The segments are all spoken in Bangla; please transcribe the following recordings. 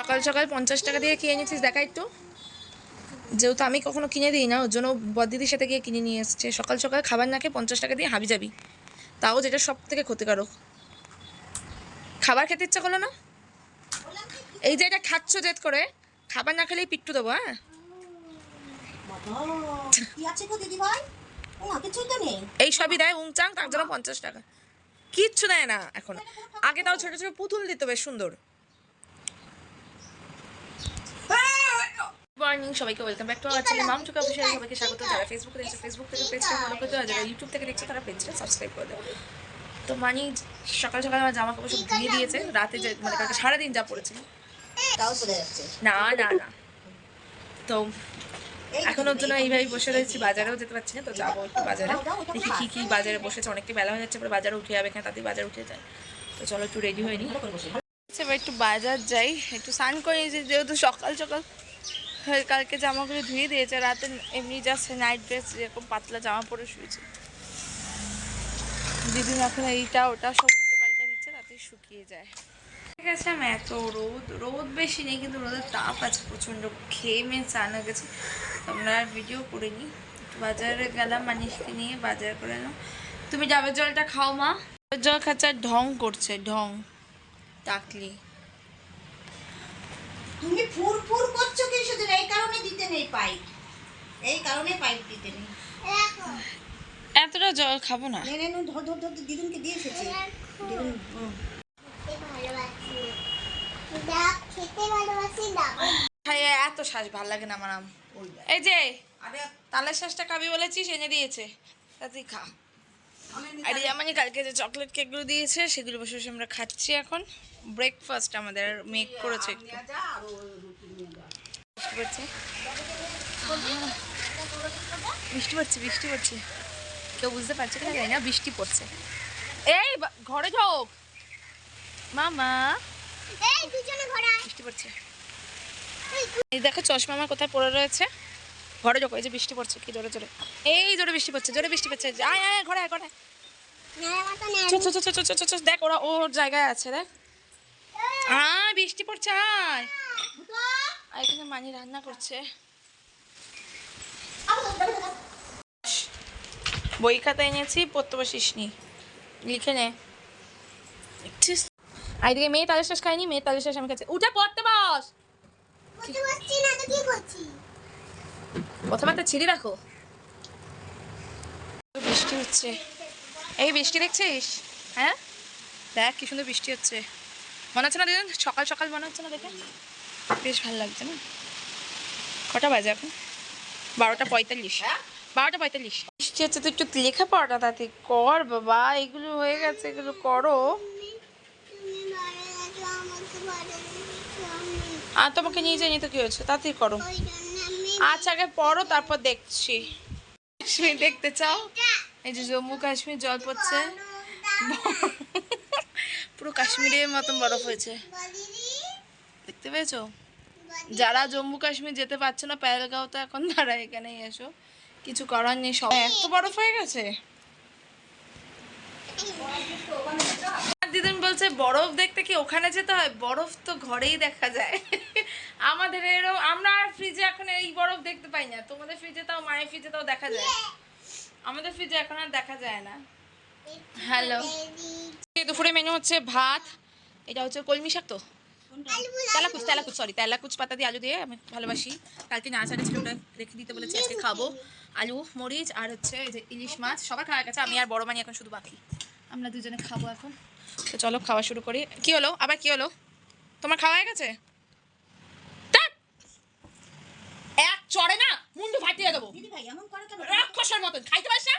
সকাল সকাল 50 টাকা দিয়ে কিনে এনেছিস দেখা একটু, যেহেতু আমি কখনো কিনে দিই না ওর জন্য বড়দিদির সাথে গিয়ে কিনে নিয়ে এসছে। সকাল সকাল খাবার না খেয়ে 50 টাকা দিয়ে হাবি যাবি, তাও যেটা সব থেকে ক্ষতিকারক। খাবার খেতে ইচ্ছা করলো না, এই যে এটা খাচ্ছ জেদ করে, খাবার না খেলেই পিট্টু দেবো। হ্যাঁ এই সবই দেয় উংচাং, তার জন্য 50 টাকা। কিচ্ছু দেয় না এখন, আগে তাও ছোট ছোট পুতুল দিত বেশ সুন্দর। মর্নিং সবাইকে, welcome back to our channel মাম টুকা অফিশিয়াল। সবাইকে স্বাগত। যারা ফেসবুকে দেখছে ফেসবুক থেকে পেজটা ফলো করতে, আর যারা ইউটিউব থেকে দেখছে তারা পেজটা সাবস্ক্রাইব করে দেবে। তো মানে সকাল সকাল আমার জামা কাপড় সব ধুয়ে দিয়েছে, রাতে যে মানে কালকে সারাদিন যা পড়েছিল না না না। তো এখন ওর জন্য এইভাবেই বসে রয়েছি, বাজারেও যেতে পারছি না। তো যাবো একটু বাজারে, দেখি কী কী বাজারে বসেছে। অনেকটা বেলা হয়ে যাচ্ছে, পরে বাজারে উঠে যাবে, এখানে তাতেই বাজারে উঠে যায়। তো চলো একটু রেডি হয়ে নিই, এবার একটু বাজার যাই, একটু স্নান করে নিয়েছি যেহেতু সকাল সকাল। কালকে জামাগুলো ধুয়ে দিয়েছে, রাতে এমনি জাস্ট নাইট ড্রেস যেরকম পাতলা জামা পরে শুয়েছে। দিদিন এখন এইটা ওটা সব উল্টে পাল্টে দিচ্ছে, তাতেই শুকিয়ে যায়। ঠিক আছে, আমি এত রোদ বেশি নেই, কিন্তু রোদের তাপ আছে প্রচণ্ড। খেয়ে মেয়ে চান হয়ে গেছে, তোমরা আর ভিডিও করে নিই। বাজারে গেলাম মানিশকে নিয়ে, বাজার করে এলাম। তুমি ডাবের জলটা খাও মা, ডাবের জল খাচ্ছে। ঢং করছে, ঢং টাকলি। তুমি ফুরফুর করছো কি শুধু? এই কারণে দিতে নেই পাইপ, এই কারণে পাইপ দিতে নেই। এতটা জল খাবো না। নে নে ধর ধর ধর, দিদুনকে দিয়ে এসেছি। দিদুন এত শ্বাস ভালো লাগে না আমার। এই যে তালের শ্বাসটা খাবি বলেছিস, এনে দিয়েছে, তাতেই খা। আর মানে কালকে যে চকলেট কেকগুলো দিয়েছে সেগুলো বসে বসে আমরা খাচ্ছি। এখন ব্রেকফাস্ট আমাদের মেক করেছে। বৃষ্টি পড়ছে, বৃষ্টি পড়ছে, কেউ বুঝতে পারছে কিনা জানি না, বৃষ্টি পড়ছে। এই ঘরে ঢোক মামা, বৃষ্টি পড়ছে। এই দেখো চশমা আমার কোথায় পড়ে রয়েছে, ঘরে ঢোকো। এই যে বৃষ্টি পড়ছে কি জোরে জোরে, এই জোরে বৃষ্টি পড়ছে, জোরে বৃষ্টি পড়ছে। আয় আয় ঘরে আয়, ঘরে দেখ ওরা ওর জায়গায় আছে, দেখ। আয় বৃষ্টি পড়ছে, আয়। এখানে মানি রান্না করছে। বই খাতা এনেছি, পড়তে বসিস নি, লিখে নে। এইদিকে মেয়ে তালের শ্বাস খায়নি, মেয়ে তালের শ্বাস আমি খাচ্ছি। উঠে পড়তে বস। প্রথমে একটা ছিঁড়ি রাখো। বৃষ্টি হচ্ছে, এই বৃষ্টি দেখছিস? হ্যাঁ দেখ কি সুন্দর বৃষ্টি হচ্ছে, মনে হচ্ছে না দিদিন? সকাল সকাল মনে হচ্ছে না দেখে? বেশ ভালো লাগছে না? কটা বাজে এখন? 12:45। 12:45 বৃষ্টি হচ্ছে। তো একটু লেখাপড়াটা তাতে কর বাবা, এগুলো হয়ে গেছে, এগুলো করো। আর তোমাকে নিয়ে যাইনি তো কি হয়েছে, তাতেই করো। আচ্ছা আগে পড়ো, তারপর দেখছি। কাশ্মীর দেখতে চাও? এই যে জম্মু কাশ্মীর জল পড়ছে, পুরো কাশ্মীরের মতন বরফ হয়েছে, দেখতে পেয়েছো? যারা জম্মু কাশ্মীর যেতে পারছো না পেহেলগাঁও, তো এখন তারা এখানেই এসো, কিছু করার নেই, সব এত বরফ হয়ে গেছে। দিদিন বলছে বরফ দেখতে কি ওখানে যেতে হয়, বরফ তো ঘরেই দেখা যায়। আমাদের এরকম, আমরা ফ্রিজে এখন এই বরফ দেখতে পাই না। তোমাদের ফ্রিজে তাও, মায়ের ফ্রিজে তাও দেখা যায়, আমাদের ফ্রিজে এখন আর দেখা যায় না। হ্যালো, দুপুরে মেনু হচ্ছে ভাত, এটা হচ্ছে কলমি শাক, তো তেলাকুচ সরি তেলাকুচ পাতা দিয়ে আলু দিয়ে, আমি ভালোবাসি। কালকে না চাটে ছিল, ওটা রেখে দিতে বলেছি, আজকে খাবো। আলু মরিচ আর হচ্ছে এই যে ইলিশ মাছ, সবার খাওয়া গেছে, আমি আর বড় মানি এখন শুধু বাকি, আমরা দুজনে খাবো এখন। তো চলো খাওয়া শুরু করি। কি হলো আবার, কি হলো? তোমার খাওয়া হয়ে গেছে? এক চড়ে না মুন্ডু ফাটিয়ে দেবো। দিদি ভাই এমন করে কেন? রাক্ষসের মতন খাইতে পারিস না?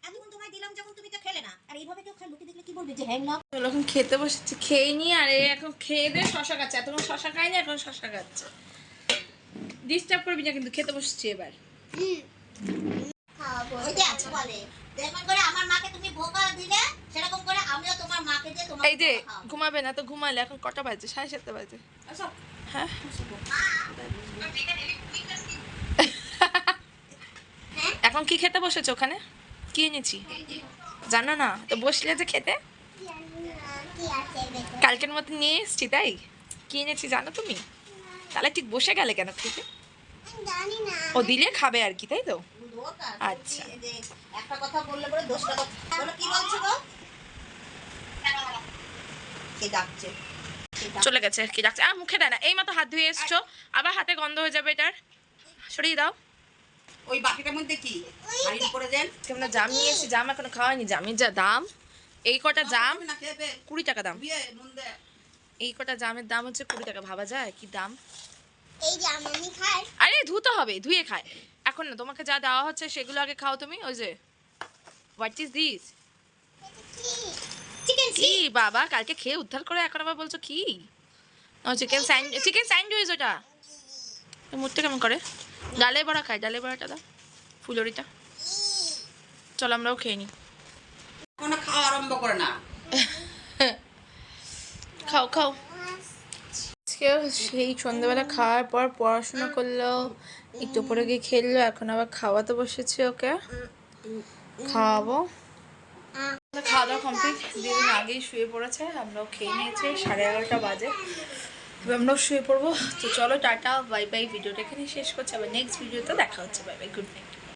এতক্ষণ তোমায় দিলাম যখন তুমি তো খেলে না, আর এইভাবে কেউ খায়, লোকে দেখলে কি বলবে যে হ্যাং না। চলো এখন খেতে বসেছি, খেয়ে নি। আর এখন খেয়ে দিয়ে শশা খাচ্ছে, এতক্ষণ শশা খাইনি, এখন শশা খাচ্ছে। ডিস্টার্ব করবি না কিন্তু, খেতে বসছি এবার। এই যে ঘুমাবে না তো ঘুমালে, এখন কটা বাজে? 7:30 বাজে। হ্যাঁ এখন কি খেতে বসেছো? ওখানে কি এনেছি জানো না তো, বসলে যে খেতে কালকের মতো নিয়ে এসছি, তাই কি এনেছি জানো তুমি? তাহলে ঠিক বসে গেলে কেন খেতে? জানি না। ও দিলে খাবে আর কি, তাই তো? দোকান আচ্ছা। এই যে একটা কথা বললে পরে 10টা কথা বলো। কি বলছো গো? কে ডাকছে? চলে গেছে, কি ডাকছে? মুখে দেয় না, এই মতো হাত ধুয়ে এসছো, আবার হাতে গন্ধ হয়ে যাবে এটার। সরিয়ে দাও। ওই বাটিটার মধ্যে কি হাড়ির উপরে দেন। কেমন জাম নিয়ে এসেছি, জাম এখনো খাওয়াইনি। জামের যা দাম, এই কটা জাম না খেবে 20 টাকা দাম। বিয়ে নুন দে। এই কটা জামের দাম হচ্ছে 20 টাকা, ভাবা যায় কি দাম? এই যে আমি খাই। আরে ধুতে হবে, ধুয়ে খায় এখন না। তোমাকে যা দেওয়া হচ্ছে সেগুলো আগে খাও তুমি। ওই যে হোয়াট ইজ দিস? চিকেন কি বাবা, কালকে খেয়ে উদ্ধার করে এখন আবার বলছো কি? চিকেন স্যান্ডউইচ ওটা। মুখটা কেমন করে? ডালে বড়া খায়, ডালে বড়াটা দাও, ফুলরিটা। চলো আমরাও খেয়ে নিই। কোনো খাওয়া আরম্ভ করে না। খাও খাও। আজকেও সেই সন্ধ্যাবেলা খাওয়ার পর পড়াশোনা করলো, একটু পরে গিয়ে খেললো, এখন আবার খাওয়াতে বসেছি ওকে, খাওয়াবো। খাওয়া দাওয়া কমপ্লিট, দিদিন আগেই শুয়ে পড়েছে, আমরাও খেয়ে নিয়েছি, 11:30 বাজে। তবে আমরাও শুয়ে পড়বো। তো চলো টাটা, বাই বাই। ভিডিওটা এখানে শেষ করছি, আবার নেক্সট ভিডিওতে দেখা হচ্ছে। Bye bye, good night.